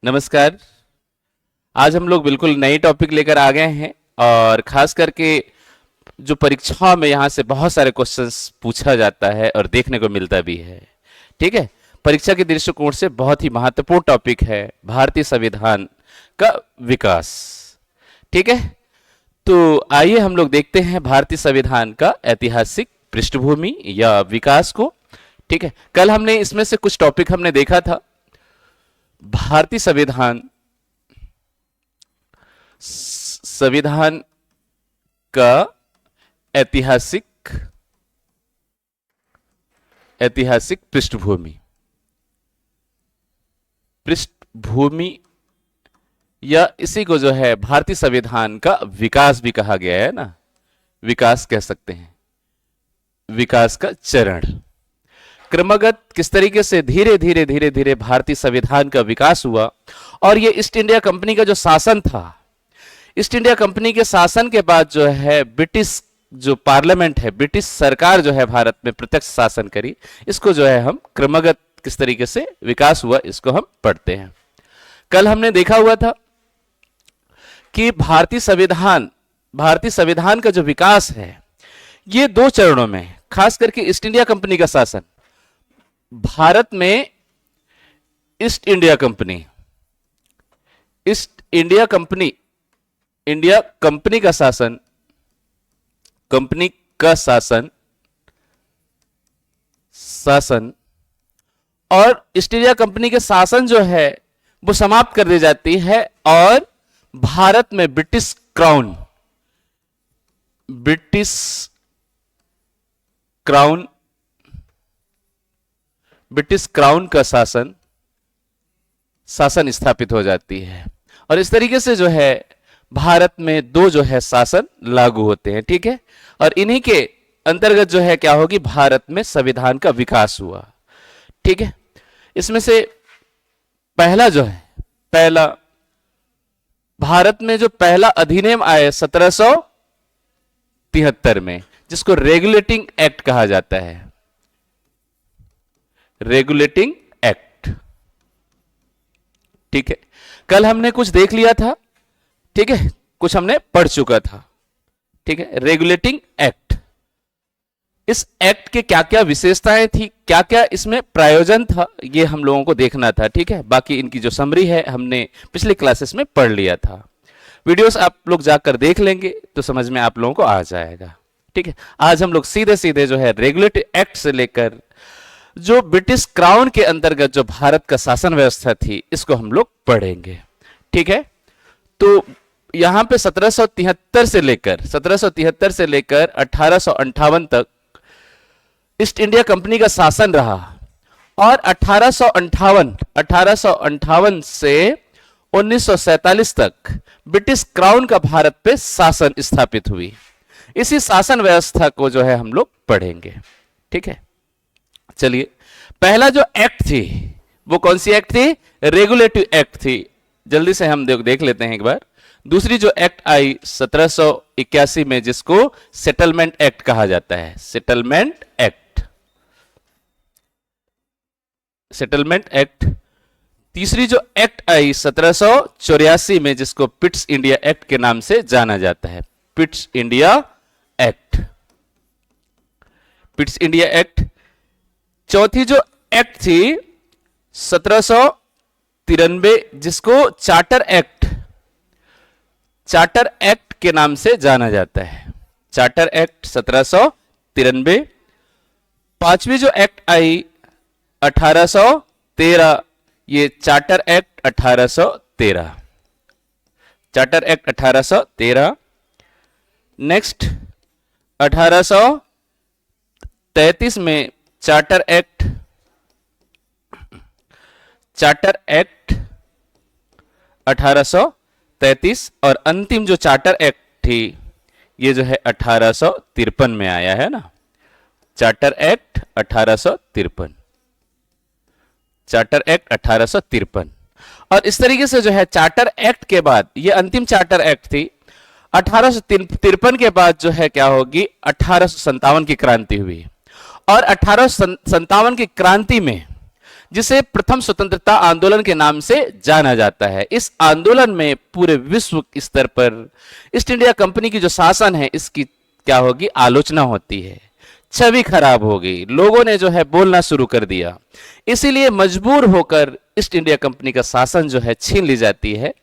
नमस्कार। आज हम लोग बिल्कुल नई टॉपिक लेकर आ गए हैं और खास करके जो परीक्षाओं में यहाँ से बहुत सारे क्वेश्चंस पूछा जाता है और देखने को मिलता भी है। ठीक है, परीक्षा के दृष्टिकोण से बहुत ही महत्वपूर्ण टॉपिक है भारतीय संविधान का विकास। ठीक है, तो आइए हम लोग देखते हैं भारतीय संविधान का ऐतिहासिक पृष्ठभूमि या विकास को। ठीक है, कल हमने इसमें से कुछ टॉपिक हमने देखा था। भारतीय संविधान का ऐतिहासिक पृष्ठभूमि या इसी को जो है भारतीय संविधान का विकास भी कहा गया है ना, विकास कह सकते हैं, विकास का चरण। क्रमगत किस तरीके से धीरे धीरे भारतीय संविधान का विकास हुआ और ये ईस्ट इंडिया कंपनी का जो शासन था, ईस्ट इंडिया कंपनी के शासन के बाद जो है ब्रिटिश जो पार्लियामेंट है, ब्रिटिश सरकार जो है भारत में प्रत्यक्ष शासन करी। इसको जो है हम क्रमगत किस तरीके से विकास हुआ इसको हम पढ़ते हैं। कल हमने देखा हुआ था कि भारतीय संविधान का जो विकास है ये दो चरणों में, खास करके ईस्ट इंडिया कंपनी का शासन, भारत में ईस्ट इंडिया कंपनी का शासन और ईस्ट इंडिया कंपनी के शासन जो है वो समाप्त कर दी जाती है और भारत में ब्रिटिश क्राउन का शासन स्थापित हो जाती है और इस तरीके से जो है भारत में दो जो है शासन लागू होते हैं। ठीक है, और इन्हीं के अंतर्गत जो है क्या होगी, भारत में संविधान का विकास हुआ। ठीक है, इसमें से पहला भारत में जो पहला अधिनियम आया 1773 में, जिसको रेगुलेटिंग एक्ट कहा जाता है, रेगुलेटिंग एक्ट। ठीक है, कल हमने कुछ देख लिया था। ठीक है, कुछ हमने पढ़ चुका था। ठीक है, रेगुलेटिंग एक्ट, इस एक्ट के क्या क्या विशेषताएं थी, क्या क्या इसमें प्रायोजन था, ये हम लोगों को देखना था। ठीक है, बाकी इनकी जो समरी है हमने पिछली क्लासेस में पढ़ लिया था। वीडियोस आप लोग जाकर देख लेंगे तो समझ में आप लोगों को आ जाएगा। ठीक है, आज हम लोग सीधे जो है रेगुलेटिव एक्ट से लेकर जो ब्रिटिश क्राउन के अंतर्गत जो भारत का शासन व्यवस्था थी इसको हम लोग पढ़ेंगे। ठीक है, तो यहां पे 1773 से लेकर 1858 तक ईस्ट इंडिया कंपनी का शासन रहा और 1858 से 1947 तक ब्रिटिश क्राउन का भारत पे शासन स्थापित हुई। इसी शासन व्यवस्था को जो है हम लोग पढ़ेंगे। ठीक है, चलिए, पहला जो एक्ट थी वो कौन सी एक्ट थी, रेगुलेटिव एक्ट थी। जल्दी से हम देख लेते हैं एक बार। दूसरी जो एक्ट आई 1781 में, जिसको सेटलमेंट एक्ट कहा जाता है, सेटलमेंट एक्ट। तीसरी जो एक्ट आई 1784 में, जिसको पिट्स इंडिया एक्ट के नाम से जाना जाता है, पिट्स इंडिया एक्ट। चौथी जो एक्ट थी 1793, जिसको चार्टर एक्ट के नाम से जाना जाता है, चार्टर एक्ट 1793। पांचवी जो एक्ट आई 1813, ये चार्टर एक्ट 1813। नेक्स्ट 1833 में चार्टर एक्ट 1833 और अंतिम जो चार्टर एक्ट थी ये जो है 1853 में आया है ना, चार्टर एक्ट 1853। और इस तरीके से जो है चार्टर एक्ट के बाद, ये अंतिम चार्टर एक्ट थी, 1853 के बाद जो है क्या होगी, 1857 की क्रांति हुई और 1857 की क्रांति में जिसे प्रथम स्वतंत्रता आंदोलन के नाम से जाना जाता है। इस आंदोलन में पूरे विश्व स्तर पर ईस्ट इंडिया कंपनी की जो शासन है इसकी क्या होगी, आलोचना होती है, छवि खराब हो गई, लोगों ने जो है बोलना शुरू कर दिया। इसीलिए मजबूर होकर ईस्ट इंडिया कंपनी का शासन जो है छीन ली जाती है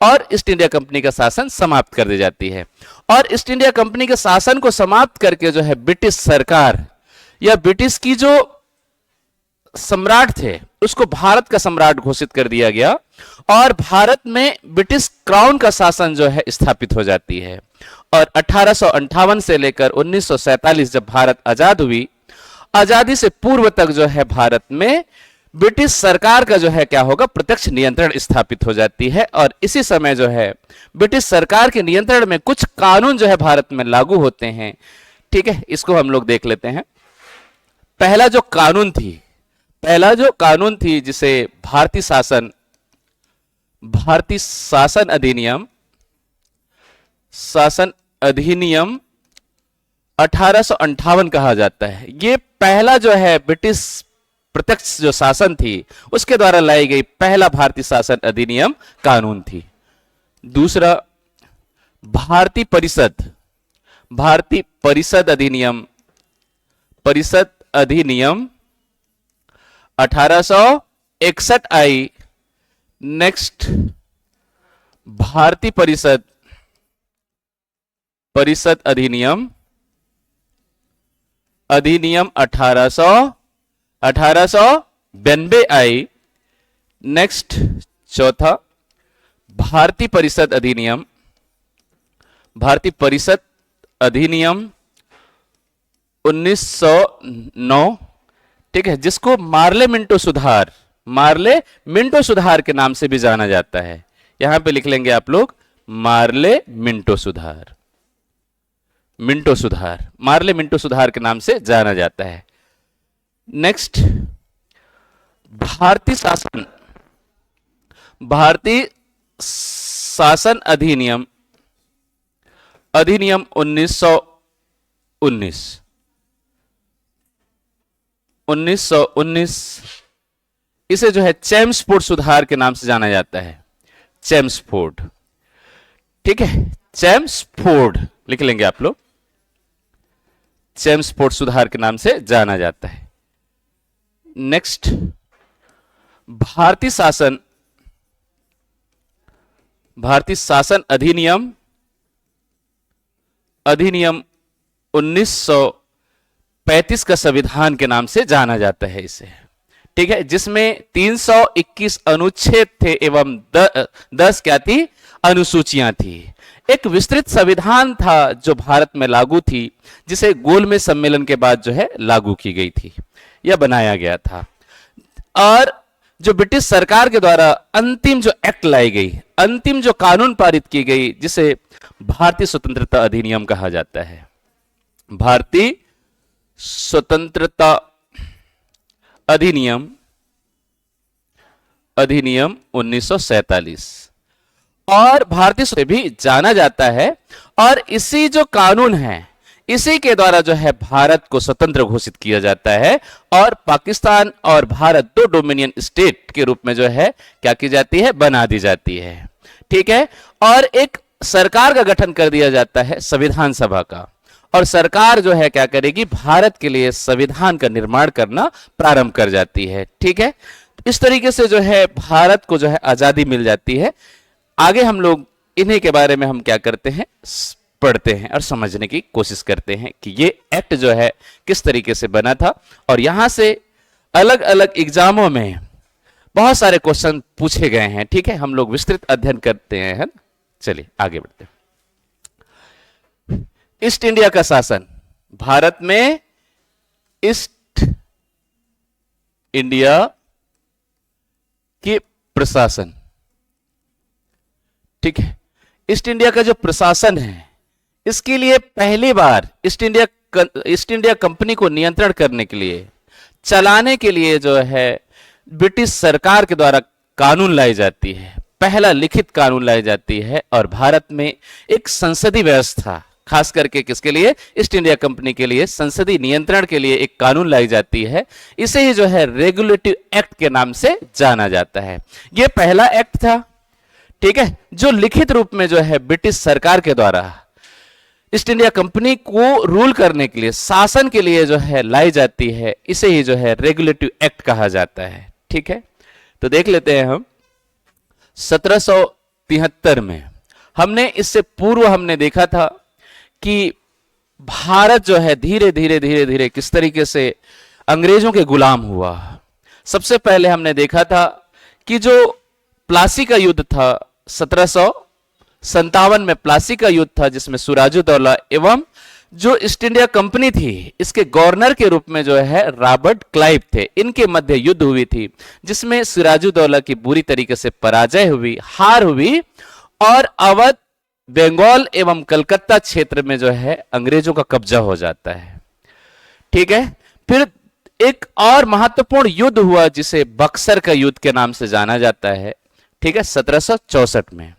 और ईस्ट इंडिया कंपनी का शासन समाप्त कर दी जाती है। और ईस्ट इंडिया कंपनी के शासन को समाप्त करके जो है ब्रिटिश सरकार या ब्रिटिश की जो सम्राट थे उसको भारत का सम्राट घोषित कर दिया गया और भारत में ब्रिटिश क्राउन का शासन जो है स्थापित हो जाती है। और 1858 से लेकर 1947 जब भारत आजाद हुई, आजादी से पूर्व तक जो है भारत में ब्रिटिश सरकार का जो है क्या होगा, प्रत्यक्ष नियंत्रण स्थापित हो जाती है। और इसी समय जो है ब्रिटिश सरकार के नियंत्रण में कुछ कानून जो है भारत में लागू होते हैं। ठीक है, इसको हम लोग देख लेते हैं। पहला जो कानून थी जिसे भारतीय शासन अधिनियम 1858 कहा जाता है। ये पहला जो है ब्रिटिश प्रत्यक्ष जो शासन थी उसके द्वारा लाई गई पहला भारतीय शासन अधिनियम कानून थी। दूसरा भारतीय परिषद अधिनियम 1861 आई। नेक्स्ट भारतीय परिषद अधिनियम 1892 आई। नेक्स्ट चौथा भारतीय परिषद अधिनियम 1909, ठीक है, जिसको मार्ले मिंटो सुधार के नाम से भी जाना जाता है। यहां पे लिख लेंगे आप लोग मार्ले मिंटो सुधार मार्ले मिंटो सुधार के नाम से जाना जाता है। नेक्स्ट भारतीय शासन अधिनियम 1919 इसे जो है चेम्सफोर्ड सुधार के नाम से जाना जाता है। चेम्सफोर्ड, ठीक है, चेम्सफोर्ड लिख लेंगे आप लोग, चेम्सफोर्ड सुधार के नाम से जाना जाता है। नेक्स्ट भारतीय शासन अधिनियम 1935 का संविधान के नाम से जाना जाता है इसे, ठीक है, जिसमें 321 अनुच्छेद थे एवं 10 क्या थी, अनुसूचियां थी। एक विस्तृत संविधान था जो भारत में लागू थी, जिसे गोलमेज सम्मेलन के बाद जो है लागू की गई थी या बनाया गया था। और जो ब्रिटिश सरकार के द्वारा अंतिम जो एक्ट लाई गई, अंतिम जो कानून पारित की गई, जिसे भारतीय स्वतंत्रता अधिनियम कहा जाता है। भारतीय स्वतंत्रता अधिनियम 1947 और भारतीय से भी जाना जाता है। और इसी जो कानून है इसी के द्वारा जो है भारत को स्वतंत्र घोषित किया जाता है और पाकिस्तान और भारत दो डोमिनियन स्टेट के रूप में जो है क्या की जाती है, बना दी जाती है, ठीक है। और एक सरकार का गठन कर दिया जाता है संविधान सभा का, और सरकार जो है क्या करेगी, भारत के लिए संविधान का निर्माण करना प्रारंभ कर जाती है, ठीक है। इस तरीके से जो है भारत को जो है आजादी मिल जाती है। आगे हम लोग इन्हीं के बारे में हम क्या करते हैं, पढ़ते हैं और समझने की कोशिश करते हैं कि ये एक्ट जो है किस तरीके से बना था। और यहां से अलग अलग एग्जामों में बहुत सारे क्वेश्चन पूछे गए हैं, ठीक है। हम लोग विस्तृत अध्ययन करते हैं, है ना। चलिए आगे बढ़ते हैं। ईस्ट इंडिया का शासन, भारत में ईस्ट इंडिया के प्रशासन, ठीक है। ईस्ट इंडिया का जो प्रशासन है इसके लिए पहली बार ईस्ट इंडिया कंपनी को नियंत्रण करने के लिए, चलाने के लिए जो है ब्रिटिश सरकार के द्वारा कानून लाई जाती है, पहला लिखित कानून लाई जाती है। और भारत में एक संसदीय व्यवस्था खास करके किसके लिए? ईस्ट इंडिया कंपनी के लिए संसदीय नियंत्रण के लिए एक कानून लाई जाती है। इसे ही जो है रेगुलेटिव एक्ट के नाम से जाना जाता है। यह पहला एक्ट था, ठीक है, जो लिखित रूप में जो है ब्रिटिश सरकार के द्वारा ईस्ट इंडिया कंपनी को रूल करने के लिए, शासन के लिए जो है लाई जाती है। इसे ही जो है रेगुलेटिव एक्ट कहा जाता है। ठीक है, तो देख लेते हैं हम 1773 में। हमने इससे पूर्व हमने देखा था कि भारत जो है धीरे धीरे धीरे धीरे किस तरीके से अंग्रेजों के गुलाम हुआ। सबसे पहले हमने देखा था कि जो प्लासी का युद्ध था 1757 में, प्लासी का युद्ध था जिसमें सिराजुद्दौला एवं जो ईस्ट इंडिया कंपनी थी इसके गवर्नर के रूप में जो है रॉबर्ट क्लाइव थे, इनके मध्य युद्ध हुई थी, जिसमें सिराजुद्दौला की बुरी तरीके से पराजय हुई, हार हुई और अवध, बंगाल एवं कलकत्ता क्षेत्र में जो है अंग्रेजों का कब्जा हो जाता है। ठीक है, फिर एक और महत्वपूर्ण युद्ध हुआ जिसे बक्सर का युद्ध के नाम से जाना जाता है। ठीक है, 1764 में।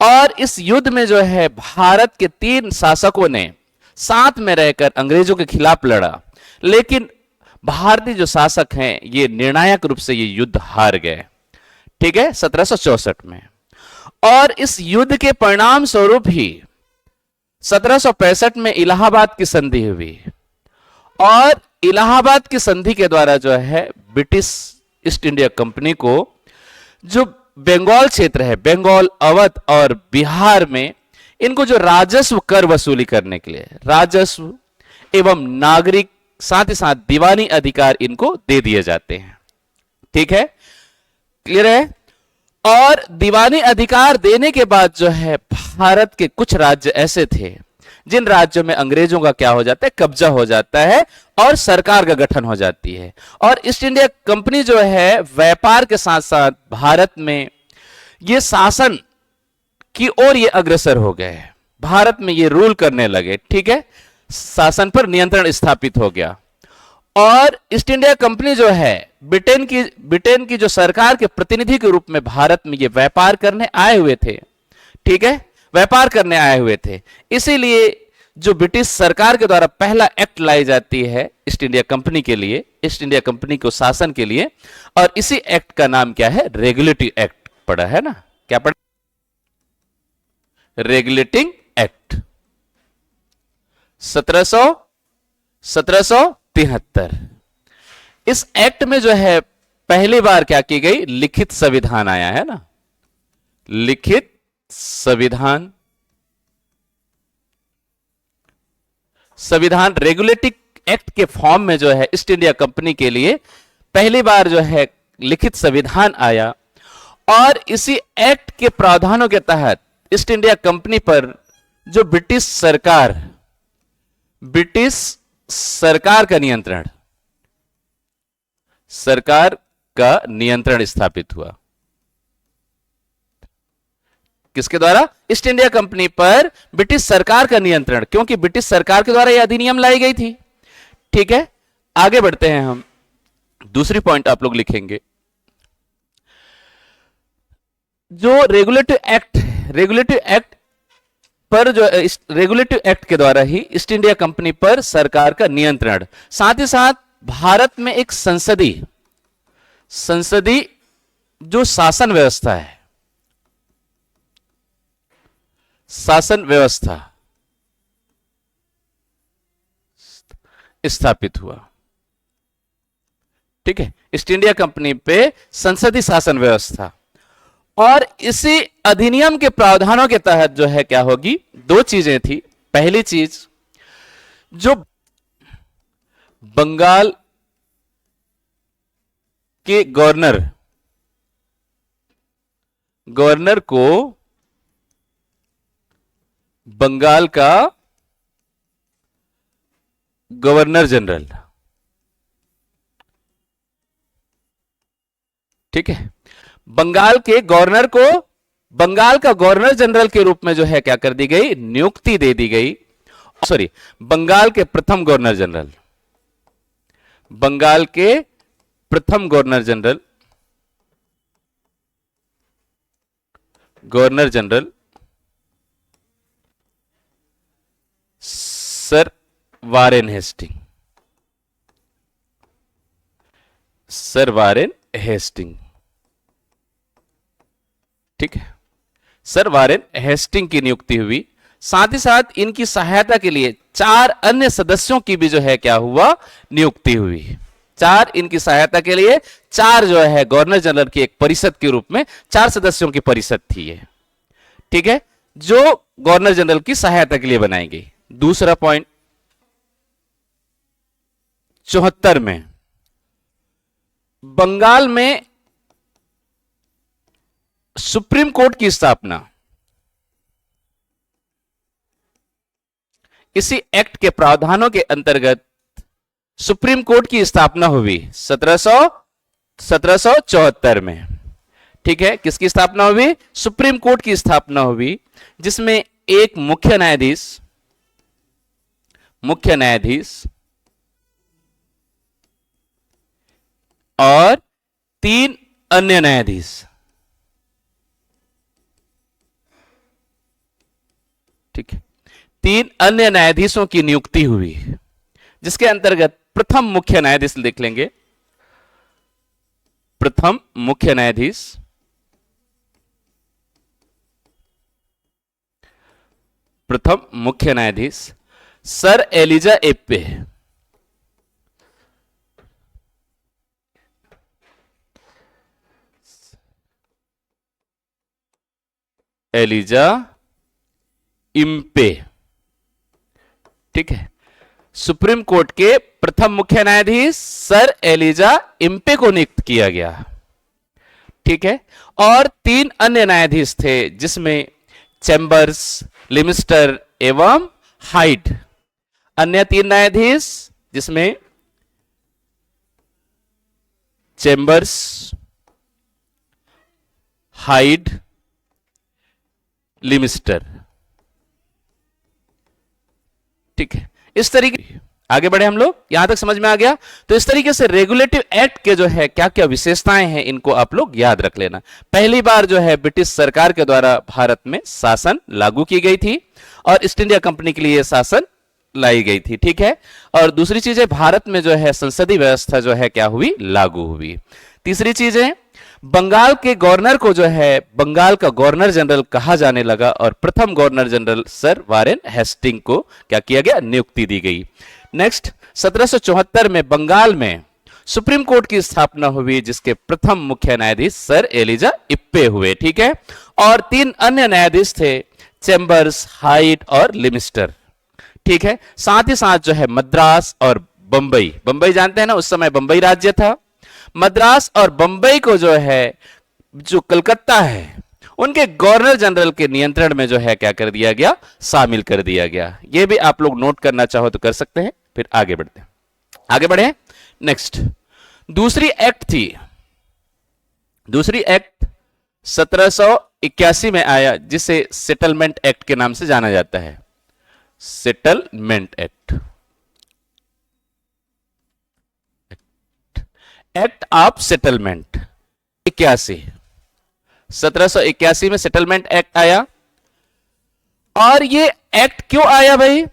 और इस युद्ध में जो है भारत के 3 शासकों ने साथ में रहकर अंग्रेजों के खिलाफ लड़ा, लेकिन भारतीय जो शासक हैं ये निर्णायक रूप से ये युद्ध हार गए। ठीक है, 1764 में। और इस युद्ध के परिणाम स्वरूप ही 1765 में इलाहाबाद की संधि हुई, और इलाहाबाद की संधि के द्वारा जो है ब्रिटिश ईस्ट इंडिया कंपनी को जो बंगाल क्षेत्र है, बंगाल, अवध और बिहार में, इनको जो राजस्व कर वसूली करने के लिए राजस्व एवं नागरिक साथ ही साथ दीवानी अधिकार इनको दे दिए जाते हैं। ठीक है, क्लियर है। और दीवानी अधिकार देने के बाद जो है भारत के कुछ राज्य ऐसे थे जिन राज्यों में अंग्रेजों का क्या हो जाता है, कब्जा हो जाता है और सरकार का गठन हो जाती है। और ईस्ट इंडिया कंपनी जो है व्यापार के साथ साथ भारत में ये शासन की ओर ये अग्रसर हो गए, भारत में ये रूल करने लगे। ठीक है, शासन पर नियंत्रण स्थापित हो गया। और ईस्ट इंडिया कंपनी जो है ब्रिटेन की जो सरकार के प्रतिनिधि के रूप में भारत में ये व्यापार करने आए हुए थे। ठीक है, व्यापार करने आए हुए थे, इसीलिए जो ब्रिटिश सरकार के द्वारा पहला एक्ट लाई जाती है ईस्ट इंडिया कंपनी के लिए, ईस्ट इंडिया कंपनी को शासन के लिए, और इसी एक्ट का नाम क्या है? रेगुलेटिव एक्ट पड़ा है ना, क्या पढ़ा? Regulating act 1773। इस एक्ट में जो है पहली बार क्या की गई? लिखित संविधान आया है ना, लिखित संविधान। संविधान रेगुलेटिव एक्ट के फॉर्म में जो है ईस्ट इंडिया कंपनी के लिए पहली बार जो है लिखित संविधान आया। और इसी एक्ट के प्रावधानों के तहत ईस्ट इंडिया कंपनी पर जो ब्रिटिश सरकार का नियंत्रण स्थापित हुआ। किसके द्वारा? ईस्ट इंडिया कंपनी पर ब्रिटिश सरकार का नियंत्रण, क्योंकि ब्रिटिश सरकार के द्वारा यह अधिनियम लाई गई थी। ठीक है, आगे बढ़ते हैं हम। दूसरी पॉइंट आप लोग लिखेंगे, जो रेगुलेटिव एक्ट पर जो रेगुलेटिव एक्ट के द्वारा ही ईस्ट इंडिया कंपनी पर सरकार का नियंत्रण, साथ ही साथ भारत में एक संसदीय जो शासन व्यवस्था है, शासन व्यवस्था स्थापित हुआ। ठीक है, ईस्ट इंडिया कंपनी पे संसदीय शासन व्यवस्था। और इसी अधिनियम के प्रावधानों के तहत जो है क्या होगी? 2 चीजें थी। पहली चीज, जो बंगाल के गवर्नर को बंगाल का गवर्नर जनरल, ठीक है, बंगाल के गवर्नर को बंगाल का गवर्नर जनरल के रूप में जो है क्या कर दी गई? नियुक्ति दे दी गई। सॉरी, बंगाल के प्रथम गवर्नर जनरल, बंगाल के प्रथम governor general sir Warren Hastings, sir Warren Hastings. ठीक है, सर वारेन हेस्टिंग की नियुक्ति हुई। साथ ही साथ इनकी सहायता के लिए 4 अन्य सदस्यों की भी जो है क्या हुआ, नियुक्ति हुई। 4 इनकी सहायता के लिए 4 जो है गवर्नर जनरल की एक परिषद के रूप में 4 सदस्यों की परिषद थी ये। ठीक है, जो गवर्नर जनरल की सहायता के लिए बनाई गई। दूसरा पॉइंट 74 में बंगाल में सुप्रीम कोर्ट की स्थापना इसी एक्ट के प्रावधानों के अंतर्गत सुप्रीम कोर्ट की स्थापना हुई 1774 में। ठीक है, किसकी स्थापना हुई? सुप्रीम कोर्ट की स्थापना हुई, जिसमें एक मुख्य न्यायाधीश और 3 अन्य न्यायाधीश। ठीक है, 3 अन्य न्यायाधीशों की नियुक्ति हुई, जिसके अंतर्गत प्रथम मुख्य न्यायाधीश लिख लेंगे। प्रथम मुख्य न्यायाधीश sir Elijah Impey. Elijah Impey. ठीक है, सुप्रीम कोर्ट के प्रथम मुख्य न्यायाधीश सर एलिजा इम्पे को नियुक्त किया गया। ठीक है, और 3 अन्य न्यायाधीश थे, जिसमें चैम्बर्स, लिमिस्टर एवं हाइड। अन्य 3 न्यायाधीश जिसमें चैम्बर्स, हाइड, लिमिस्टर। ठीक है, इस तरीके आगे बढ़े हम लोग, यहां तक समझ में आ गया। तो इस तरीके से रेगुलेटिव एक्ट के जो है क्या क्या विशेषताएं हैं, इनको आप लोग याद रख लेना। पहली बार जो है ब्रिटिश सरकार के द्वारा भारत में शासन लागू की गई थी और ईस्ट इंडिया कंपनी के लिए शासन लाई गई थी। ठीक है, और दूसरी चीज है भारत में जो है संसदीय व्यवस्था जो है क्या हुई, लागू हुई। तीसरी चीज है बंगाल के गवर्नर को जो है बंगाल का गवर्नर जनरल कहा जाने लगा और प्रथम governor general sir Warren Hastings को क्या किया गया, नियुक्ति दी गई। नेक्स्ट 1774 में बंगाल में सुप्रीम कोर्ट की स्थापना हुई, जिसके प्रथम मुख्य न्यायाधीश सर एलिजा इप्पे हुए। ठीक है, और 3 अन्य न्यायाधीश थे, चैम्बर्स, हाइट और लिमिस्टर। ठीक है, साथ ही साथ जो है मद्रास और बंबई, बंबई जानते हैं ना, उस समय बंबई राज्य था। मद्रास और बंबई को जो है, जो कलकत्ता है, उनके गवर्नर जनरल के नियंत्रण में जो है क्या कर दिया गया, शामिल कर दिया गया। यह भी आप लोग नोट करना चाहो तो कर सकते हैं। फिर आगे बढ़ते हैं, आगे बढ़े। नेक्स्ट दूसरी एक्ट थी, दूसरी एक्ट 1781 में आया, जिसे सेटलमेंट एक्ट के नाम से जाना जाता है। सेटलमेंट एक्ट ऑफ सेटलमेंट 81, 1781 में सेटलमेंट एक्ट आया। और ये एक्ट क्यों आया भाई?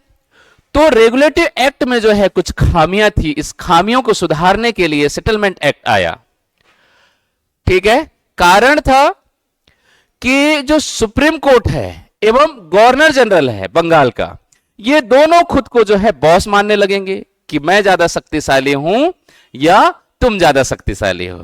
तो रेगुलेटिव एक्ट में जो है कुछ खामियां थी, इस खामियों को सुधारने के लिए सेटलमेंट एक्ट आया। ठीक है, कारण था कि जो सुप्रीम कोर्ट है एवं गवर्नर जनरल है बंगाल का, ये दोनों खुद को जो है बॉस मानने लगेंगे कि मैं ज्यादा शक्तिशाली हूं या तुम ज्यादा शक्तिशाली हो,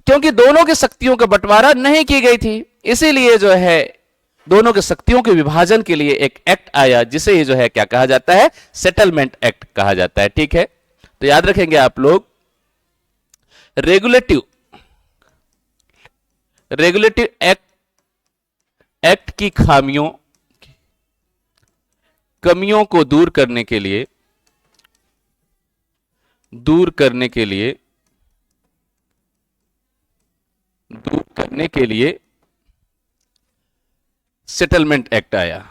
क्योंकि दोनों की शक्तियों का बंटवारा नहीं की गई थी। इसीलिए जो है दोनों के शक्तियों के विभाजन के लिए एक एक्ट आया, जिसे ही जो है क्या कहा जाता है, सेटलमेंट एक्ट कहा जाता है। ठीक है, तो याद रखेंगे आप लोग, रेगुलेटिव एक्ट की कमियों को दूर करने के लिए सेटलमेंट एक्ट आया।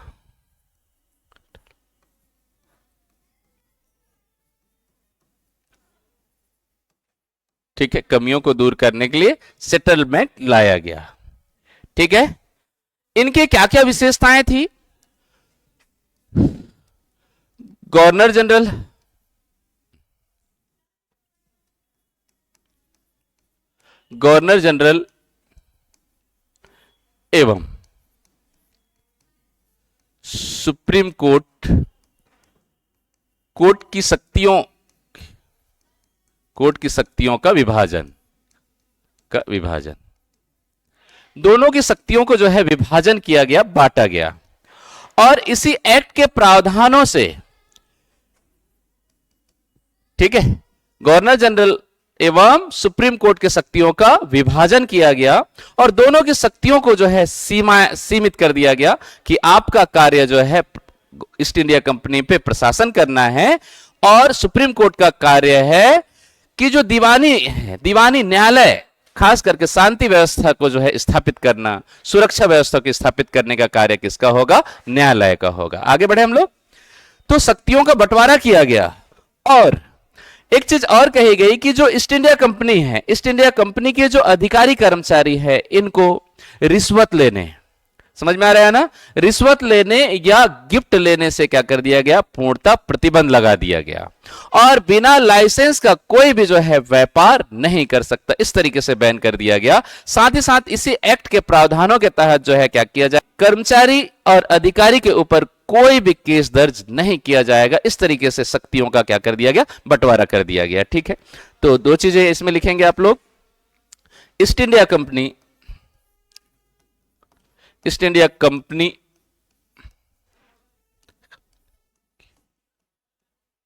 ठीक है, कमियों को दूर करने के लिए सेटलमेंट लाया गया। ठीक है, इनके क्या क्या विशेषताएं थी? गवर्नर जनरल, गवर्नर जनरल एवं सुप्रीम कोर्ट, कोर्ट की शक्तियों, कोर्ट की शक्तियों का विभाजन, का विभाजन, दोनों की शक्तियों को जो है विभाजन किया गया, बांटा गया। और इसी एक्ट के प्रावधानों से, ठीक है, गवर्नर जनरल एवं सुप्रीम कोर्ट के शक्तियों का विभाजन किया गया और दोनों की शक्तियों को जो है सीमित कर दिया गया कि आपका कार्य जो है ईस्ट इंडिया कंपनी पे प्रशासन करना है और सुप्रीम कोर्ट का कार्य है कि जो दीवानी न्यायालय, खास करके शांति व्यवस्था को जो है स्थापित करना, सुरक्षा व्यवस्था को स्थापित करने का कार्य किसका होगा? न्यायालय का होगा। आगे बढ़े हम लोग। तो शक्तियों का बंटवारा किया गया और एक चीज और कही गई कि जो ईस्ट इंडिया कंपनी है, ईस्ट इंडिया कंपनी के जो अधिकारी कर्मचारी है, इनको रिश्वत लेने, समझ में आ रहा है ना, रिश्वत लेने या गिफ्ट लेने से क्या कर दिया गया? पूर्णतः प्रतिबंध लगा दिया गया और बिना लाइसेंस का कोई भी जो है व्यापार नहीं कर सकता, इस तरीके से बैन कर दिया गया। साथ ही साथ इसी एक्ट के प्रावधानों के तहत जो है क्या किया जाए? कर्मचारी और अधिकारी के ऊपर कोई भी केस दर्ज नहीं किया जाएगा। इस तरीके से शक्तियों का क्या कर दिया गया? बंटवारा कर दिया गया। ठीक है, तो दो चीजें इसमें लिखेंगे आप लोग। East India company, east India company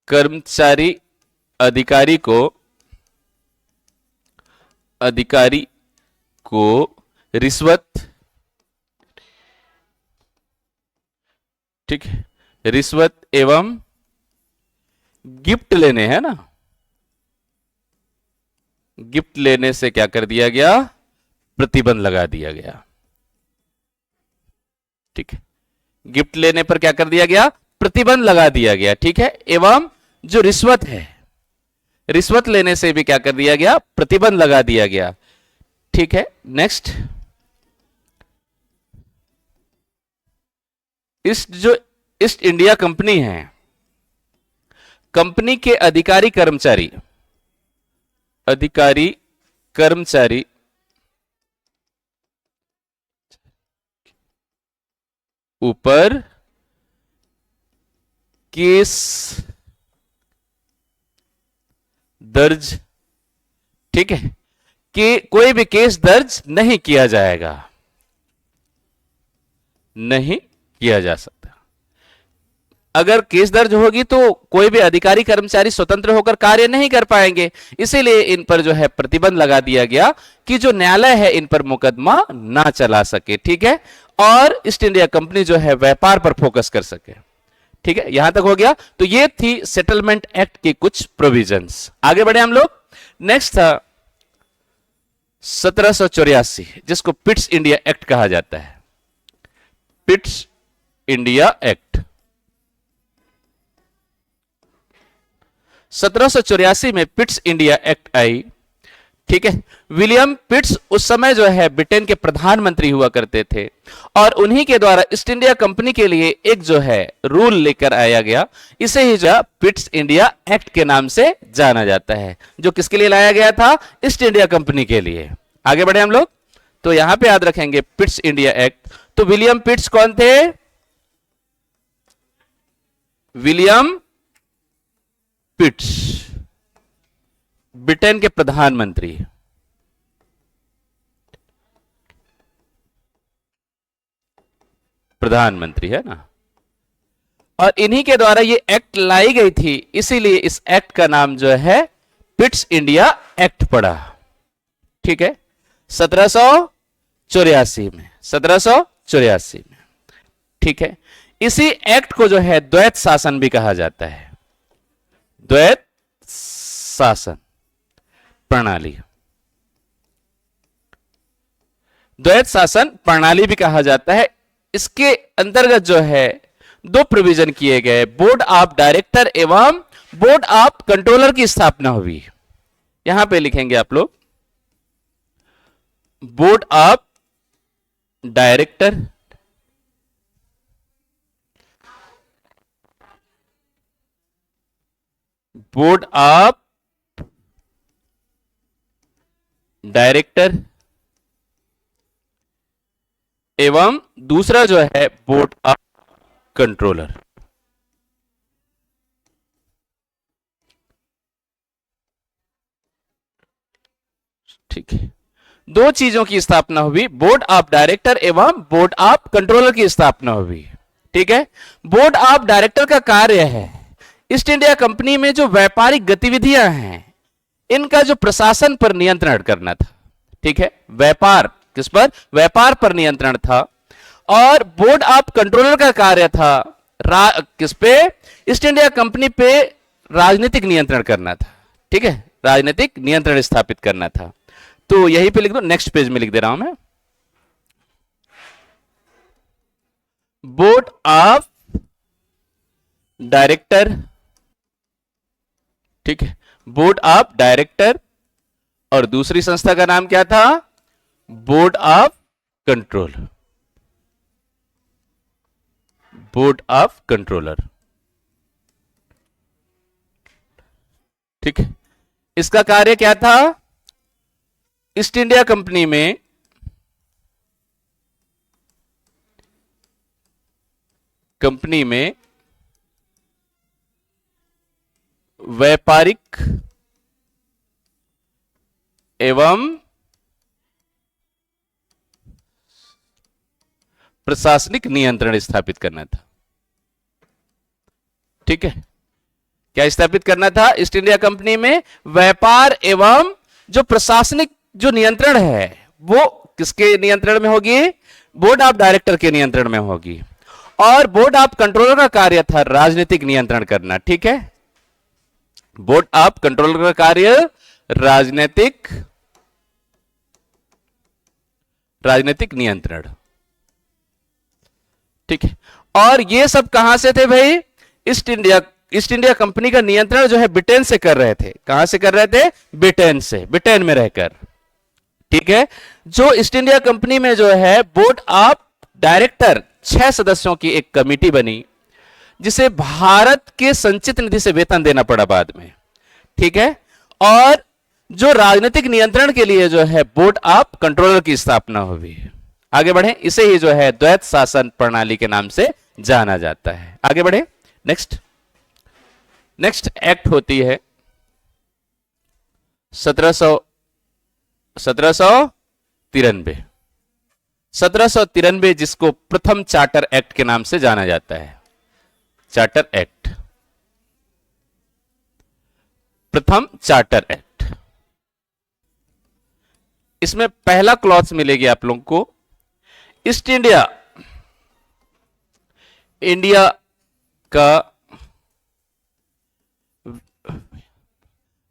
कर्मचारी अधिकारी को रिश्वत, ठीक है, रिश्वत एवं गिफ्ट लेने, है ना, गिफ्ट लेने से क्या कर दिया गया? प्रतिबंध लगा दिया गया। ठीक है, गिफ्ट लेने पर क्या कर दिया गया? प्रतिबंध लगा दिया गया। ठीक है, एवं जो रिश्वत है, रिश्वत लेने से भी क्या कर दिया गया? प्रतिबंध लगा दिया गया। ठीक है, नेक्स्ट, जो ईस्ट इंडिया कंपनी है, कंपनी के अधिकारी कर्मचारी ऊपर केस दर्ज, ठीक है, कि कोई भी केस दर्ज नहीं किया जाएगा, नहीं किया जा सकता। अगर केस दर्ज होगी तो कोई भी अधिकारी कर्मचारी स्वतंत्र होकर कार्य नहीं कर पाएंगे, इसीलिए इन पर जो है प्रतिबंध लगा दिया गया कि जो न्यायालय है इन पर मुकदमा ना चला सके। ठीक है, और ईस्ट इंडिया कंपनी जो है व्यापार पर फोकस कर सके। ठीक है, यहां तक हो गया। तो ये थी सेटलमेंट एक्ट की कुछ प्रोविजंस। आगे बढ़े हम लोग। नेक्स्ट था 1784, जिसको पिट्स इंडिया एक्ट कहा जाता है। पिट्स इंडिया एक्ट 1784 में पिट्स इंडिया एक्ट आई। ठीक है, विलियम पिट्स उस समय जो है ब्रिटेन के प्रधानमंत्री हुआ करते थे और उन्हीं के द्वारा ईस्ट इंडिया कंपनी के लिए एक जो है रूल लेकर आया गया। इसे ही जो पिट्स इंडिया एक्ट के नाम से जाना जाता है, जो किसके लिए लाया गया था? ईस्ट इंडिया कंपनी के लिए। आगे बढ़े हम लोग। तो यहां पे याद रखेंगे पिट्स इंडिया एक्ट। तो विलियम पिट्स कौन थे? विलियम पिट्स ब्रिटेन के प्रधानमंत्री, है ना, और इन्हीं के द्वारा ये एक्ट लाई गई थी, इसीलिए इस एक्ट का नाम जो है पिट्स इंडिया एक्ट पड़ा। ठीक है, 1784 में, 1784 में। ठीक है, इसी एक्ट को जो है द्वैत शासन भी कहा जाता है, द्वैत शासन प्रणाली, द्वैत शासन प्रणाली भी कहा जाता है। इसके अंतर्गत जो है दो प्रोविजन किए गए, बोर्ड ऑफ डायरेक्टर एवं बोर्ड ऑफ कंट्रोलर की स्थापना हुई। यहां पे लिखेंगे आप लोग board of director board of director एवं दूसरा जो है बोर्ड ऑफ कंट्रोलर। ठीक है, दो चीजों की स्थापना हुई, बोर्ड ऑफ डायरेक्टर एवं बोर्ड ऑफ कंट्रोलर की स्थापना हुई। ठीक है, बोर्ड ऑफ डायरेक्टर का कार्य है ईस्ट इंडिया कंपनी में जो व्यापारिक गतिविधियां हैं इनका जो प्रशासन पर नियंत्रण करना था। ठीक है, व्यापार किस पर, व्यापार पर नियंत्रण था। और बोर्ड ऑफ कंट्रोलर का कार्य था किस पे, ईस्ट इंडिया कंपनी पे राजनीतिक नियंत्रण करना था। ठीक है, राजनीतिक नियंत्रण स्थापित करना था। तो यहीं पे लिख दो, नेक्स्ट पेज में लिख दे रहा हूं मैं, बोर्ड ऑफ डायरेक्टर। ठीक है, बोर्ड ऑफ डायरेक्टर, और दूसरी संस्था का नाम क्या था, board of control, board of controller. ठीक है, इसका कार्य क्या था, ईस्ट इंडिया कंपनी में व्यापारिक एवं प्रशासनिक नियंत्रण स्थापित करना था। ठीक है, क्या स्थापित करना था, ईस्ट इंडिया कंपनी में व्यापार एवं जो प्रशासनिक जो नियंत्रण है वो किसके नियंत्रण में होगी, बोर्ड ऑफ डायरेक्टर के नियंत्रण में होगी। और बोर्ड ऑफ कंट्रोलर का कार्य था राजनीतिक नियंत्रण करना। ठीक है, बोर्ड ऑफ कंट्रोलर का कार्य राजनीतिक नियंत्रण। ठीक है, और ये सब कहां से थे भाई, ईस्ट इंडिया कंपनी का नियंत्रण जो है ब्रिटेन से कर रहे थे। कहां से कर रहे थे, ब्रिटेन से, ब्रिटेन में रहकर। ठीक है, जो ईस्ट इंडिया कंपनी में जो है बोर्ड ऑफ डायरेक्टर 6 सदस्यों की एक कमेटी बनी जिसे भारत के संचित निधि से वेतन देना पड़ा बाद में। ठीक है, और जो राजनीतिक नियंत्रण के लिए जो है बोर्ड ऑफ कंट्रोलर की स्थापना हुई। आगे बढ़े, इसे ही जो है द्वैत शासन प्रणाली के नाम से जाना जाता है। आगे बढ़े, नेक्स्ट एक्ट होती है 1793, जिसको प्रथम चार्टर एक्ट के नाम से जाना जाता है। चार्टर एक्ट, प्रथम चार्टर एक्ट। इसमें पहला क्लॉज मिलेगी आप लोगों को, ईस्ट इंडिया का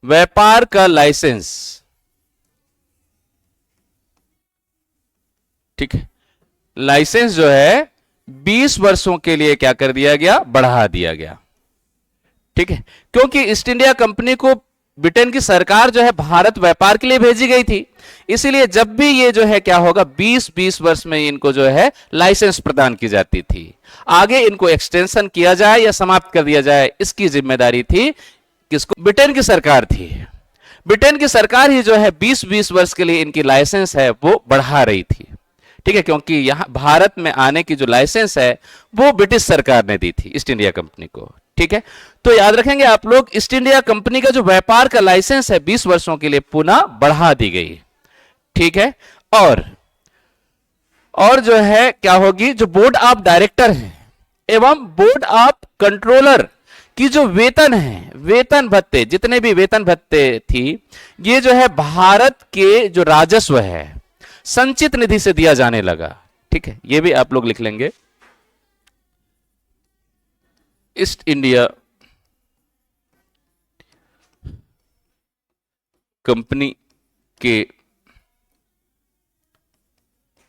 व्यापार का लाइसेंस। ठीक है, लाइसेंस जो है 20 वर्षों के लिए क्या कर दिया गया, बढ़ा दिया गया। ठीक है, क्योंकि ईस्ट इंडिया कंपनी को ब्रिटेन की सरकार जो है भारत व्यापार के लिए भेजी गई थी, इसीलिए जब भी ये जो है क्या होगा, 20-20 वर्ष में इनको जो है लाइसेंस प्रदान की जाती थी। आगे इनको एक्सटेंशन किया जाए या समाप्त कर दिया जाए, इसकी जिम्मेदारी थी किसको, ब्रिटेन की सरकार थी। ब्रिटेन की सरकार ही जो है 20-20 वर्ष के लिए इनकी लाइसेंस है वो बढ़ा रही थी। ठीक है, क्योंकि यहां भारत में आने की जो लाइसेंस है वो ब्रिटिश सरकार ने दी थी ईस्ट इंडिया कंपनी को। ठीक है, तो याद रखेंगे आप लोग, ईस्ट इंडिया कंपनी का जो व्यापार का लाइसेंस है 20 वर्षों के लिए पुनः बढ़ा दी गई। ठीक है, और जो है क्या होगी, जो बोर्ड ऑफ डायरेक्टर है एवं बोर्ड ऑफ कंट्रोलर की जो वेतन है, वेतन भत्ते, जितने भी वेतन भत्ते थी, ये जो है भारत के जो राजस्व है संचित निधि से दिया जाने लगा। ठीक है, ये भी आप लोग लिख लेंगे, ईस्ट इंडिया कंपनी के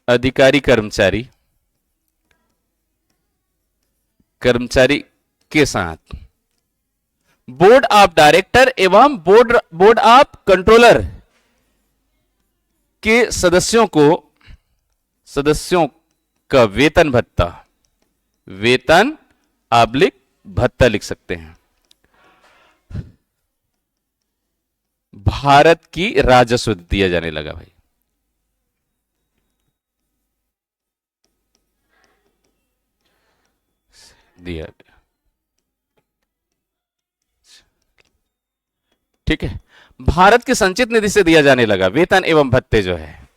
अधिकारी कर्मचारी के साथ बोर्ड ऑफ डायरेक्टर एवं बोर्ड ऑफ कंट्रोलर के सदस्यों का वेतन भत्ता लिख सकते हैं। भारत की राजस्व दिया जाने लगा भाई। दिया, ठीक है, भारत की संचित निधि से दिया जाने लगा वेतन एवं भत्ते जो है,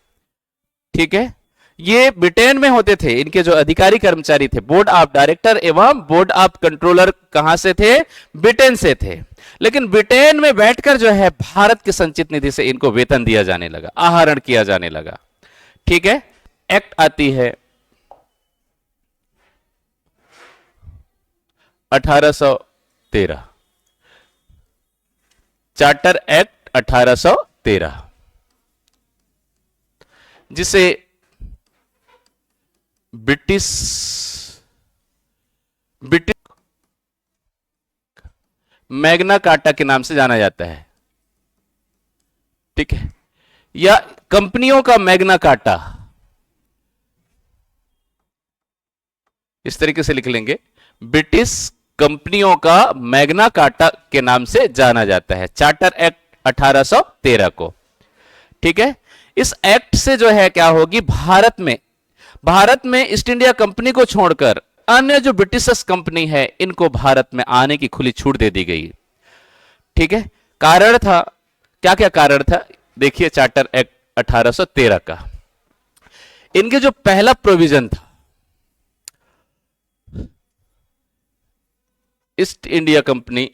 ठीक है। ये ब्रिटेन में होते थे, इनके जो अधिकारी कर्मचारी थे, बोर्ड ऑफ डायरेक्टर एवं बोर्ड ऑफ कंट्रोलर कहां से थे? ब्रिटेन से थे। लेकिन ब्रिटेन में बैठकर जो है भारत की संचित निधि से इनको वेतन दिया जाने लगा, आहरण किया जाने लगा, ठीक है। एक्ट आती है 1813, चार्टर एक्ट 1813, जिसे ब्रिटिश मैग्ना कार्टा के नाम से जाना जाता है, ठीक है, या कंपनियों का मैग्ना कार्टा, इस तरीके से लिख लेंगे, ब्रिटिश कंपनियों का मैग्ना कार्टा के नाम से जाना जाता है, चार्टर एक्ट 1813 को, ठीक है। इस एक्ट से जो है क्या होगी, भारत में ईस्ट इंडिया कंपनी को छोड़कर अन्य जो ब्रिटिश कंपनी है इनको भारत में आने की खुली छूट दे दी गई, ठीक है। कारण था, क्या क्या कारण था, देखिए चार्टर एक्ट 1813 का। इनके जो पहला प्रोविजन था, ईस्ट इंडिया कंपनी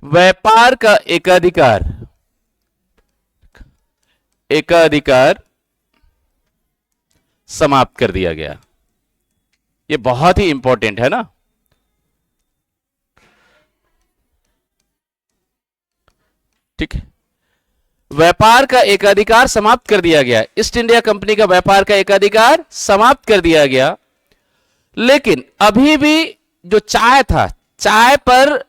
व्यापार का एकाधिकार समाप्त कर दिया गया। ये बहुत ही इंपॉर्टेंट है ना, ठीक है। व्यापार का एकाधिकार समाप्त कर दिया गया, ईस्ट इंडिया कंपनी का व्यापार का एकाधिकार समाप्त कर दिया गया। लेकिन अभी भी जो चाय था, चाय पर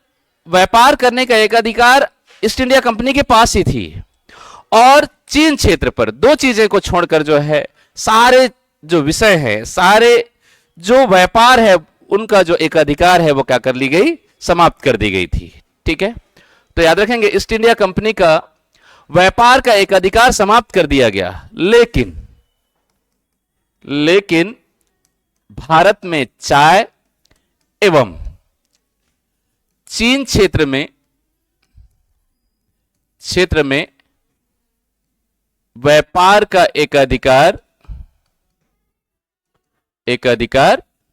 व्यापार करने का एकाधिकार ईस्ट इंडिया कंपनी के पास ही थी, और चीन क्षेत्र पर दो चीजें को छोड़कर जो है सारे जो विषय है, सारे जो व्यापार है, उनका जो एकाधिकार है वो क्या कर ली गई, समाप्त कर दी गई थी, ठीक है। तो याद रखेंगे, ईस्ट इंडिया कंपनी का व्यापार का एकाधिकार समाप्त कर दिया गया, लेकिन भारत में चाय एवं चीन क्षेत्र में व्यापार का एकाधिकार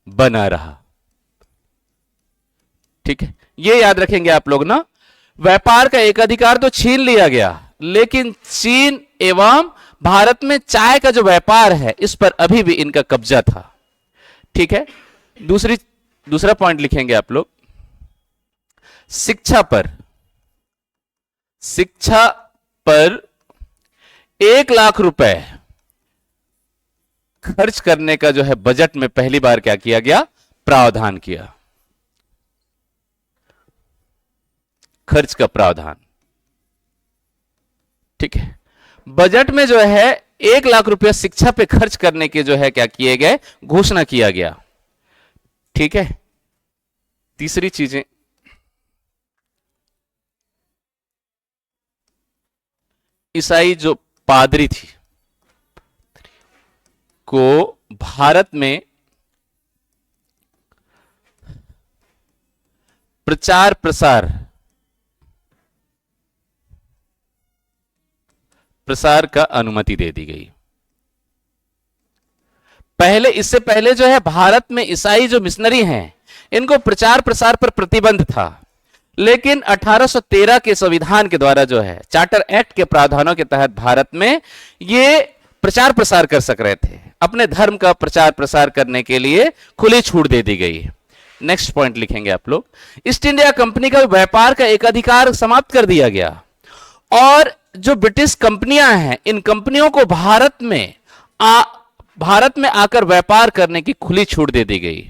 बना रहा, ठीक है। ये याद रखेंगे आप लोग ना, व्यापार का एकाधिकार तो छीन लिया गया, लेकिन चीन एवं भारत में चाय का जो व्यापार है इस पर अभी भी इनका कब्जा था, ठीक है। दूसरा पॉइंट लिखेंगे आप लोग, शिक्षा पर 1 लाख रुपए खर्च करने का जो है बजट में पहली बार क्या किया गया, प्रावधान किया, खर्च का प्रावधान, ठीक है। बजट में जो है 1 लाख रुपया शिक्षा पे खर्च करने के जो है क्या किए गए, घोषणा किया गया, ठीक है। तीसरी चीजें, ईसाई जो पादरी थी को भारत में प्रचार प्रसार का अनुमति दे दी गई। इससे पहले जो है भारत में ईसाई जो मिशनरी हैं इनको प्रचार प्रसार पर प्रतिबंध था, लेकिन 1813 के संविधान के द्वारा जो है चार्टर एक्ट के प्रावधानों के तहत भारत में ये प्रचार प्रसार कर सक रहे थे, अपने धर्म का प्रचार प्रसार करने के लिए खुली छूट दे दी गई। नेक्स्ट पॉइंट लिखेंगे आप लोग, ईस्ट इंडिया कंपनी का व्यापार का एकाधिकार समाप्त कर दिया गया, और जो ब्रिटिश कंपनियां हैं इन कंपनियों को भारत में आकर व्यापार करने की खुली छूट दे दी गई।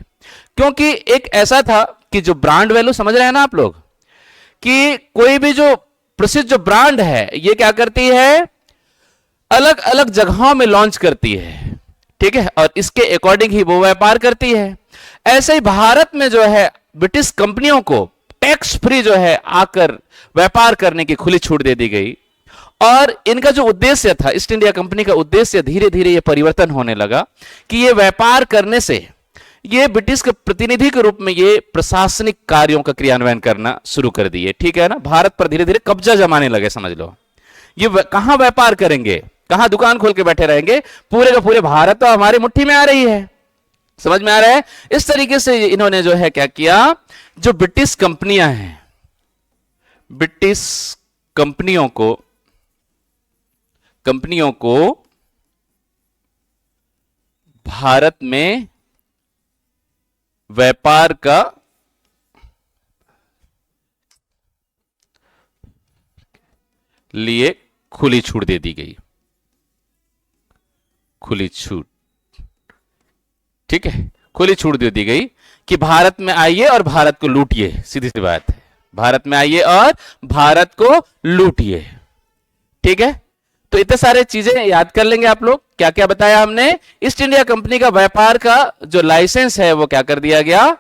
क्योंकि एक ऐसा था कि जो ब्रांड वैल्यू, समझ रहे हैं ना आप लोग, कि कोई भी जो प्रसिद्ध जो ब्रांड है ये क्या करती है, अलग अलग जगहों में लॉन्च करती है, ठीक है, और इसके अकॉर्डिंग ही वो व्यापार करती है। ऐसे ही भारत में जो है ब्रिटिश कंपनियों को टैक्स फ्री जो है आकर व्यापार करने की खुली छूट दे दी गई। और इनका जो उद्देश्य था, ईस्ट इंडिया कंपनी का उद्देश्य, धीरे धीरे यह परिवर्तन होने लगा कि ये व्यापार करने से ये ब्रिटिश के प्रतिनिधि के रूप में ये प्रशासनिक कार्यों का क्रियान्वयन करना शुरू कर दिए। ठीक है ना, भारत पर धीरे धीरे कब्जा जमाने लगे, समझ लो। ये कहां व्यापार करेंगे, कहां दुकान खोल के बैठे रहेंगे, पूरे का पूरे भारत तो हमारी मुट्ठी में आ रही है। समझ में आ रहा है? इस तरीके से इन्होंने जो है क्या किया, जो ब्रिटिश कंपनियां हैं, ब्रिटिश कंपनियों को भारत में व्यापार का लिए खुली छूट दे दी गई, खुली छूट। ठीक है, खुली छूट दे दी गई कि भारत में आइए और भारत को लूटिए। सीधी सी बात है, भारत में आइए और भारत को लूटिए। ठीक है, तो इतने सारे चीजें याद कर लेंगे आप लोग। क्या क्या बताया हमने? ईस्ट इंडिया कंपनी का व्यापार का जो लाइसेंस है वो क्या कर दिया गया,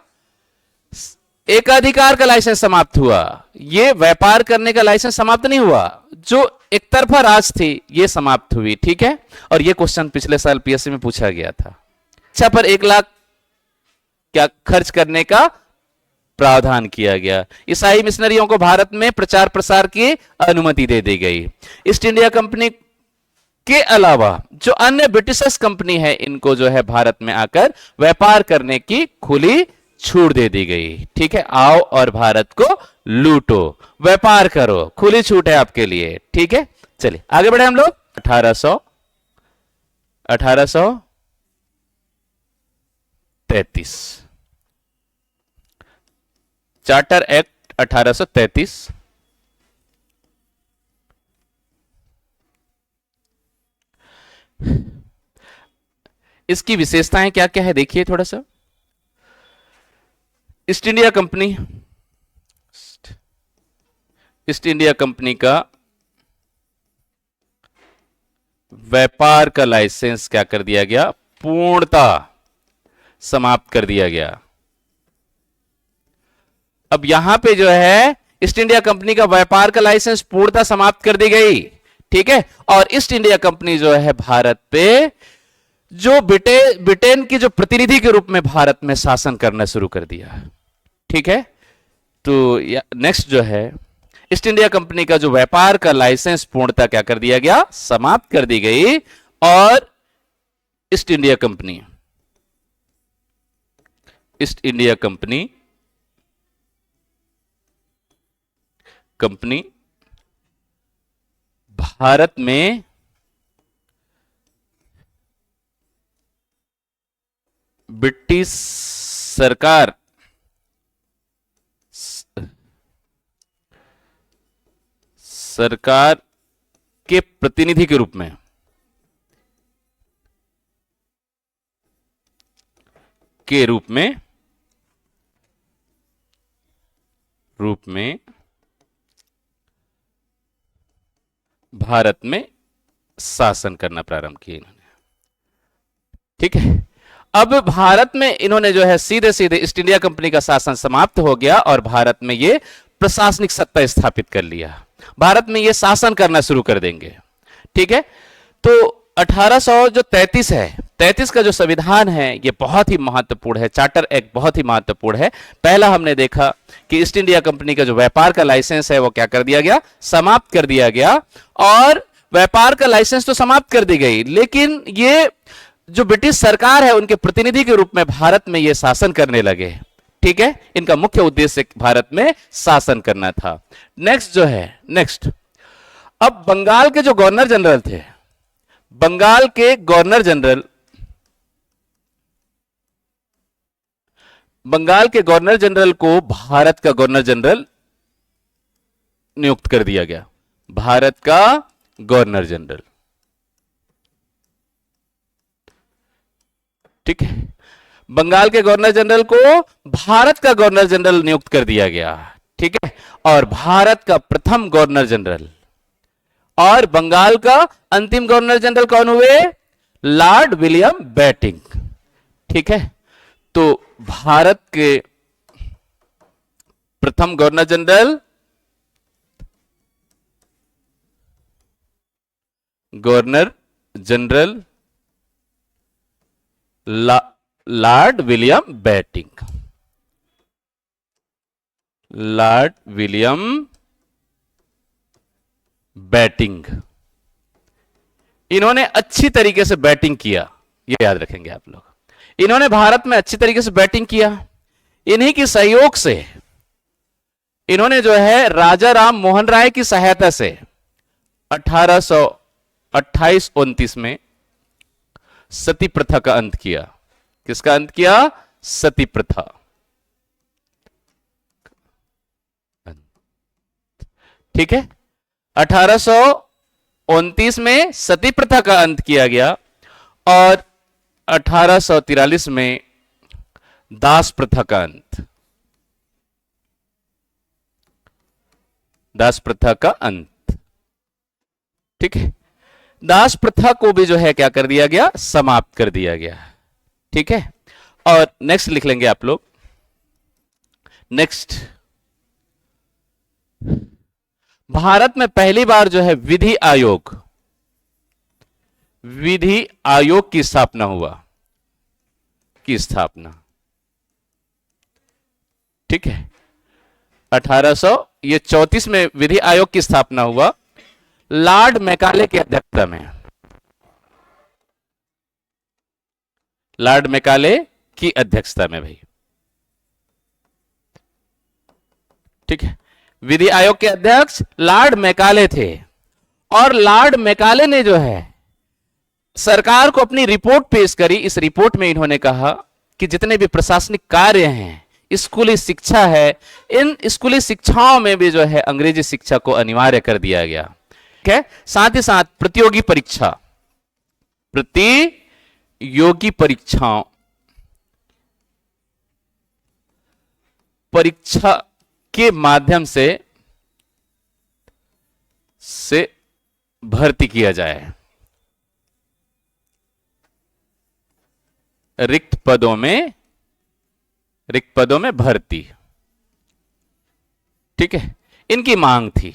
एकाधिकार का लाइसेंस समाप्त हुआ। ये व्यापार करने का लाइसेंस समाप्त नहीं हुआ, जो एक तरफा राज थी ये समाप्त हुई। ठीक है, और ये क्वेश्चन पिछले साल पीएससी में पूछा गया था। शिक्षा पर 1 लाख क्या खर्च करने का प्रावधान किया गया। ईसाई मिशनरियों को भारत में प्रचार प्रसार की अनुमति दे दी गई। ईस्ट इंडिया कंपनी के अलावा जो अन्य ब्रिटिश कंपनी है, इनको जो है भारत में आकर व्यापार करने की खुली छूट दे दी गई। ठीक है, आओ और भारत को लूटो, व्यापार करो, खुली छूट है आपके लिए। ठीक है, चलिए आगे बढ़े हम लोग। 1833 चार्टर एक्ट 1833। इसकी विशेषताएं क्या क्या है देखिए थोड़ा सा। ईस्ट इंडिया कंपनी का व्यापार का लाइसेंस क्या कर दिया गया, पूर्णतः समाप्त कर दिया गया। अब यहां पे जो है ईस्ट इंडिया कंपनी का व्यापार का लाइसेंस पूर्णतः समाप्त कर दी गई। ठीक है, और ईस्ट इंडिया कंपनी जो है भारत पे जो ब्रिटेन की जो प्रतिनिधि के रूप में भारत में शासन करना शुरू कर दिया। ठीक है, तो नेक्स्ट जो है ईस्ट इंडिया कंपनी का जो व्यापार का लाइसेंस पूर्णतः क्या कर दिया गया, समाप्त कर दी गई। और ईस्ट इंडिया कंपनी भारत में ब्रिटिश सरकार के प्रतिनिधि के रूप में भारत में शासन करना प्रारंभ किया इन्होंने। ठीक है, अब भारत में इन्होंने जो है सीधे सीधे ईस्ट इंडिया कंपनी का शासन समाप्त हो गया और भारत में ये प्रशासनिक सत्ता स्थापित कर लिया। भारत में ये शासन करना शुरू कर देंगे। ठीक है, तो 1833 है, 33 का जो संविधान है ये बहुत ही महत्वपूर्ण है। चार्टर एक्ट बहुत ही महत्वपूर्ण है। पहला हमने देखा कि ईस्ट इंडिया कंपनी का जो व्यापार का लाइसेंस है वो क्या कर दिया गया, समाप्त कर दिया गया। और व्यापार का लाइसेंस तो समाप्त कर दी गई, लेकिन ये जो ब्रिटिश सरकार है उनके प्रतिनिधि के रूप में भारत में ये शासन करने लगे। ठीक है, इनका मुख्य उद्देश्य भारत में शासन करना था। नेक्स्ट जो है, अब बंगाल के जो गवर्नर जनरल थे, बंगाल के गवर्नर जनरल को भारत का गवर्नर जनरल नियुक्त कर दिया गया। भारत का गवर्नर जनरल। ठीक है, बंगाल के गवर्नर जनरल को भारत का गवर्नर जनरल नियुक्त कर दिया गया। ठीक है, और भारत का प्रथम गवर्नर जनरल और बंगाल का अंतिम गवर्नर जनरल कौन हुए, लॉर्ड विलियम बेटिंग। ठीक है, तो भारत के प्रथम governor general Lord William Bentinck. Lord William Bentinck, इन्होंने अच्छी तरीके से बैटिंग किया, ये याद रखेंगे आप लोग। इन्होंने भारत में अच्छी तरीके से बैटिंग किया। इन्हीं की सहयोग से इन्होंने जो है राजा राम मोहन राय की सहायता से 1828-29 में सती प्रथा का अंत किया। किसका अंत किया? सती प्रथा। ठीक है, 1829 में सती प्रथा का अंत किया गया और 1843 में दास प्रथा का अंत। दास प्रथा का अंत, ठीक है। दास प्रथा को भी जो है क्या कर दिया गया? समाप्त कर दिया गया। ठीक है, और नेक्स्ट लिख लेंगे आप लोग। नेक्स्ट, भारत में पहली बार जो है विधि आयोग की स्थापना हुआ। ठीक है, 1834 में विधि आयोग की स्थापना हुआ, लॉर्ड मैकाले की अध्यक्षता में। लॉर्ड मैकाले की अध्यक्षता में भाई। ठीक है, विधि आयोग के अध्यक्ष लॉर्ड मैकाले थे और लॉर्ड मैकाले ने जो है सरकार को अपनी रिपोर्ट पेश करी। इस रिपोर्ट में इन्होंने कहा कि जितने भी प्रशासनिक कार्य हैं, स्कूली शिक्षा है, इन स्कूली शिक्षाओं में भी जो है अंग्रेजी शिक्षा को अनिवार्य कर दिया गया। ठीक है, साथ ही साथ प्रतियोगी परीक्षा के माध्यम से भर्ती किया जाए। रिक्त पदों में भर्ती। ठीक है, इनकी मांग थी।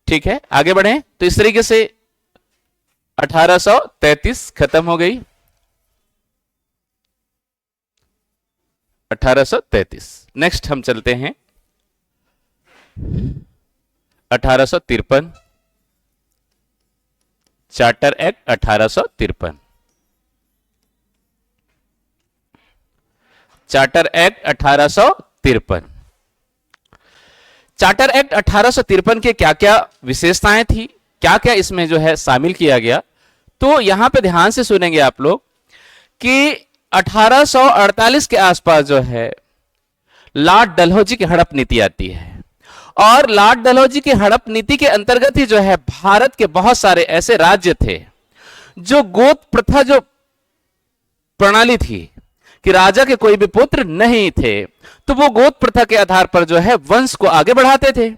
ठीक है, आगे बढ़े तो इस तरीके से 1833 खत्म हो गई। 1833। नेक्स्ट हम चलते हैं 1853, charter act 1853। Charter act 1853। Charter act 1853 के क्या क्या विशेषताएं थी, क्या क्या इसमें जो है शामिल किया गया, तो यहां पे ध्यान से सुनेंगे आप लोग कि 1848 के आसपास जो है लॉर्ड डलहौजी की हड़प नीति आती है और लॉर्ड डलहौजी की हड़प नीति के अंतर्गत ही जो है भारत के बहुत सारे ऐसे राज्य थे जो गोत्र प्रथा जो प्रणाली थी कि राजा के कोई भी पुत्र नहीं थे, तो वो गोत्र प्रथा के आधार पर जो है वंश को आगे बढ़ाते थे।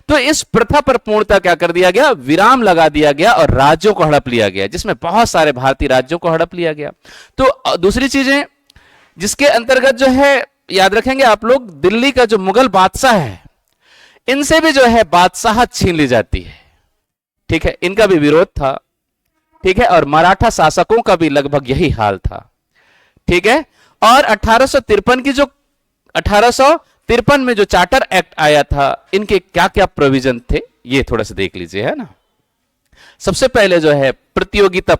तो इस प्रथा पर पूर्णतः क्या कर दिया गया? विराम लगा दिया गया और राज्यों को हड़प लिया गया, जिसमें बहुत सारे भारतीय राज्यों को हड़प लिया गया। तो दूसरी चीजें जिसके अंतर्गत जो है याद रखेंगे आप लोग, दिल्ली का जो मुगल बादशाह है, इनसे भी जो है बादशाहत छीन ली जाती है। ठीक है, इनका भी विरोध था। ठीक है, और मराठा शासकों का भी लगभग यही हाल था। ठीक है, और 1853 में जो चार्टर एक्ट आया था, इनके क्या क्या प्रोविजन थे ये थोड़ा सा देख लीजिए, है ना। सबसे पहले जो है प्रतियोगिता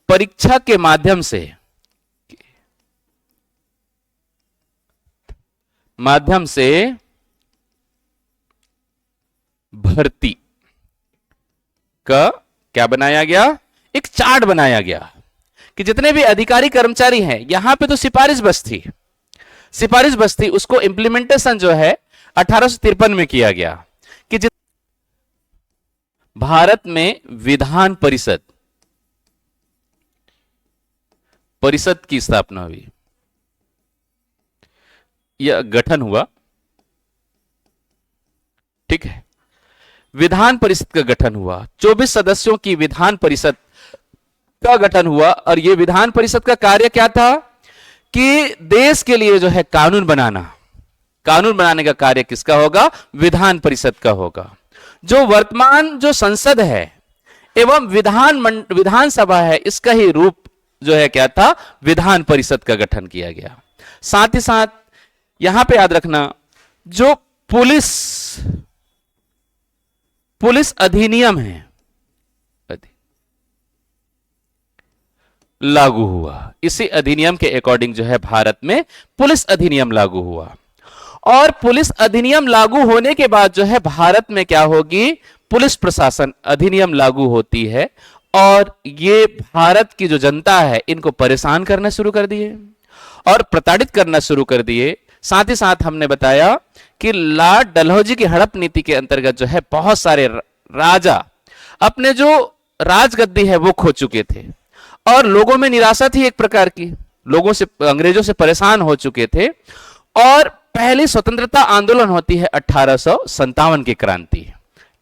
परीक्षा के माध्यम से भर्ती का क्या बनाया गया? एक चार्ट बनाया गया कि जितने भी अधिकारी कर्मचारी हैं, यहां पे तो सिफारिश बस थी, उसको इंप्लीमेंटेशन जो है 1853 में किया गया कि भारत में विधान परिषद की स्थापना हुई, यह गठन हुआ। ठीक है, विधान परिषद का गठन हुआ। 24 सदस्यों की विधान परिषद का गठन हुआ और यह विधान परिषद का कार्य क्या था कि देश के लिए जो है कानून बनाना, कानून बनाने का कार्य किसका होगा? विधान परिषद का होगा। जो वर्तमान जो संसद है एवं विधानसभा है, इसका ही रूप जो है क्या था? विधान परिषद का गठन किया गया। साथ ही साथ यहां पे याद रखना, जो पुलिस अधिनियम है लागू हुआ। इसी अधिनियम के अकॉर्डिंग जो है भारत में पुलिस अधिनियम लागू हुआ। और पुलिस अधिनियम लागू होने के बाद जो है भारत में क्या होगी? पुलिस प्रशासन अधिनियम लागू होती है और ये भारत की जो जनता है इनको परेशान करना शुरू कर दिए और प्रताड़ित करना शुरू कर दिए। साथ ही साथ हमने बताया कि लॉर्ड डलहौजी की हड़प नीति के अंतर्गत जो है बहुत सारे राजा अपने जो राजगद्दी है वो खो चुके थे और लोगों में निराशा थी, एक प्रकार की, लोगों से, अंग्रेजों से परेशान हो चुके थे। और पहली स्वतंत्रता आंदोलन होती है 1857 की क्रांति,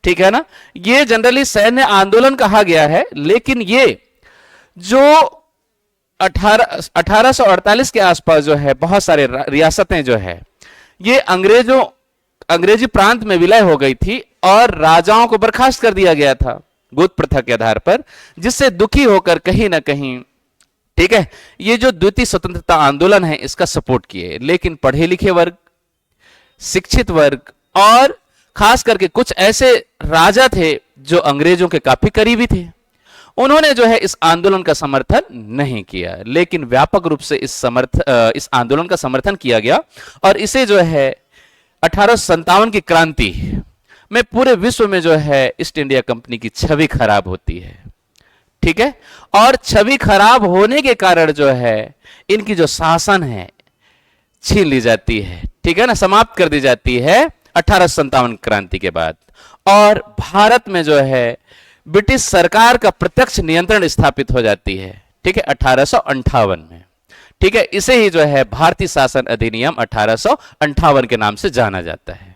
ठीक है ना। ये जनरली सैन्य आंदोलन कहा गया है, लेकिन ये जो 1848 के आसपास जो है बहुत सारे रियासतें जो है ये अंग्रेजी प्रांत में विलय हो गई थी और राजाओं को बर्खास्त कर दिया गया था गुद प्रथा के आधार पर, जिससे दुखी होकर कहीं ना कहीं, ठीक है, ये जो द्वितीय स्वतंत्रता आंदोलन है इसका सपोर्ट किए। लेकिन पढ़े लिखे वर्ग, शिक्षित वर्ग और खास करके कुछ ऐसे राजा थे जो अंग्रेजों के काफी करीबी थे, उन्होंने जो है इस आंदोलन का समर्थन नहीं किया। लेकिन व्यापक रूप से इस आंदोलन का समर्थन किया गया और इसे जो है 1857 की क्रांति में पूरे विश्व में जो है ईस्ट इंडिया कंपनी की छवि खराब होती है, ठीक है। और छवि खराब होने के कारण जो है इनकी जो शासन है छीन ली जाती है, ठीक है ना, समाप्त कर दी जाती है 1857 क्रांति के बाद। और भारत में जो है ब्रिटिश सरकार का प्रत्यक्ष नियंत्रण स्थापित हो जाती है, ठीक है, 1858 में, ठीक है। इसे ही जो है भारतीय शासन अधिनियम 1858 के नाम से जाना जाता है।